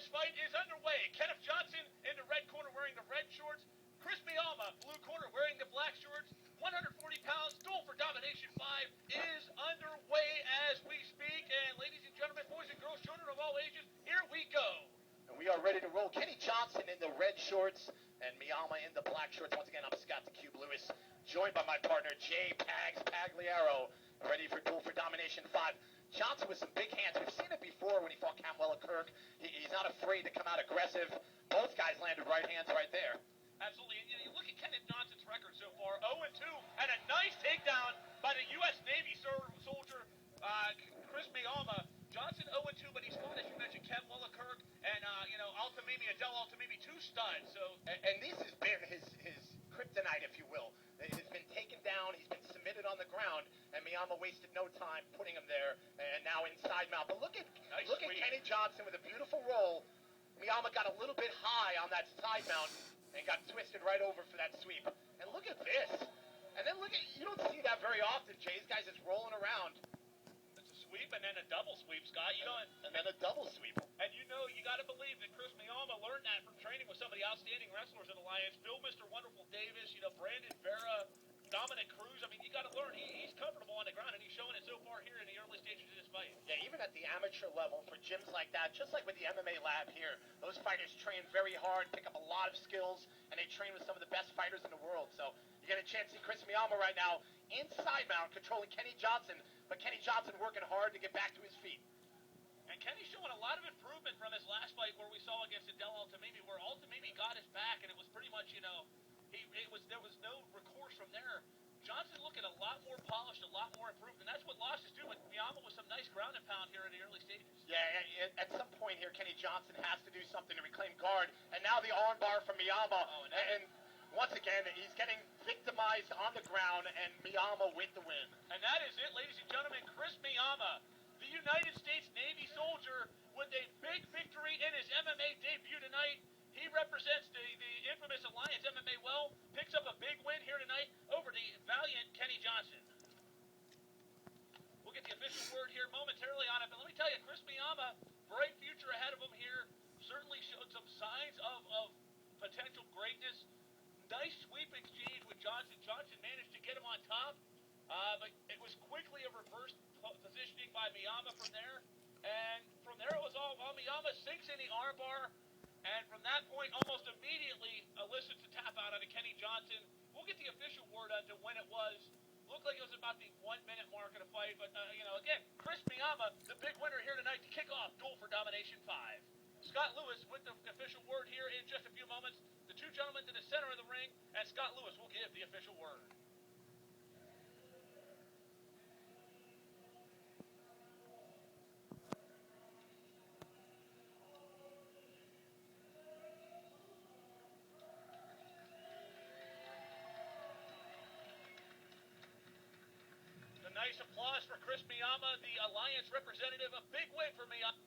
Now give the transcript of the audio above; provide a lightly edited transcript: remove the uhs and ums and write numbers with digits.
This fight is underway. Kenneth Johnson in the red corner wearing the red shorts. Chris Mialma, blue corner, wearing the black shorts. 140 pounds, duel for domination 5 is underway as we speak. And ladies and gentlemen, boys and girls, children of all ages, here we go. And we are ready to roll. Kenny Johnson in the red shorts and Mialma in the black shorts. Once again, I'm Scott the Cube Lewis, joined by my partner, Jay Pags Pagliaro, ready for duel for domination 5. Johnson with some big hands. We've seen it before when he fought Camwella Kirk. He's not afraid to come out aggressive. Both guys landed right hands right there. Absolutely. And you look at Kenneth Johnson's record so far, 0-2, and a nice takedown by the U.S. Navy soldier, Chris Mialma. Johnson 0-2, but he's fought, as you mentioned, Camwella Kirk and, Adele Altamimi, 2 studs. So, and this has been his kryptonite, if you will. He's been taken down. He's been submitted on the ground, and Mialma wasted no time putting him there, and now inside mount. But look at Kenny Johnson with a beautiful roll. Mialma got a little bit high on that side mount and got twisted right over for that sweep. And look at this. And then you don't see that very often, Jay. These guys just rolling around. It's a sweep and then a double sweep, Scott. And then a double sweep. And you got to believe that Chris Mialma learned that from training with some of the outstanding wrestlers in Alliance. Bill Mr. Wonderful Davis, Brandon Vera, Dominic Cruz. I mean, you got to learn. He's comfortable on the ground, and he's showing it so far here in the early stages of this fight. Yeah, even at the amateur level, for gyms like that, just like with the MMA lab here, those fighters train very hard, pick up a lot of skills, and they train with some of the best fighters in the world. So you get a chance to see Chris Mialma right now inside mount, controlling Kenny Johnson, but Kenny Johnson working hard to get back to his feet. And Kenny's showing a lot of improvement from his last fight where we saw against Adele Altamimi, where Altamimi got his back, and it was pretty much, there was no recourse from there. Johnson looking a lot more polished, a lot more improved, and that's what losses do. With Mialma with some nice ground and pound here in the early stages. Yeah, at some point here, Kenny Johnson has to do something to reclaim guard, and now the arm bar from Mialma, and once again, he's getting victimized on the ground, and Mialma with the win. And that is it, ladies and gentlemen. Chris Mialma, the United States Navy soldier, with a big victory in his MMA debut tonight. He represents the infamous Alliance MMA well, picks up a big win here tonight over the valiant Kenny Johnson. We'll get the official word here momentarily on it, but let me tell you, Chris Mialma, bright future ahead of him here, certainly showed some signs of potential greatness. Nice sweep exchange with Johnson. Johnson managed to get him on top, but it was quickly a reverse positioning by Mialma from there. And from there it was all, Mialma sinks in the armbar, and from that point almost immediately elicits a tap out of Kenny Johnson. We'll get the official word on to when it was. Looked like it was about the 1-minute mark of the fight, but again, Chris Mialma, the big winner here tonight to kick off Duel for Domination 5. Scott Lewis with the official word here in just a few moments. The two gentlemen to the center of the ring, and Scott Lewis will give the official word. Nice applause for Chris Mialma, the Alliance representative. A big win for Mialma.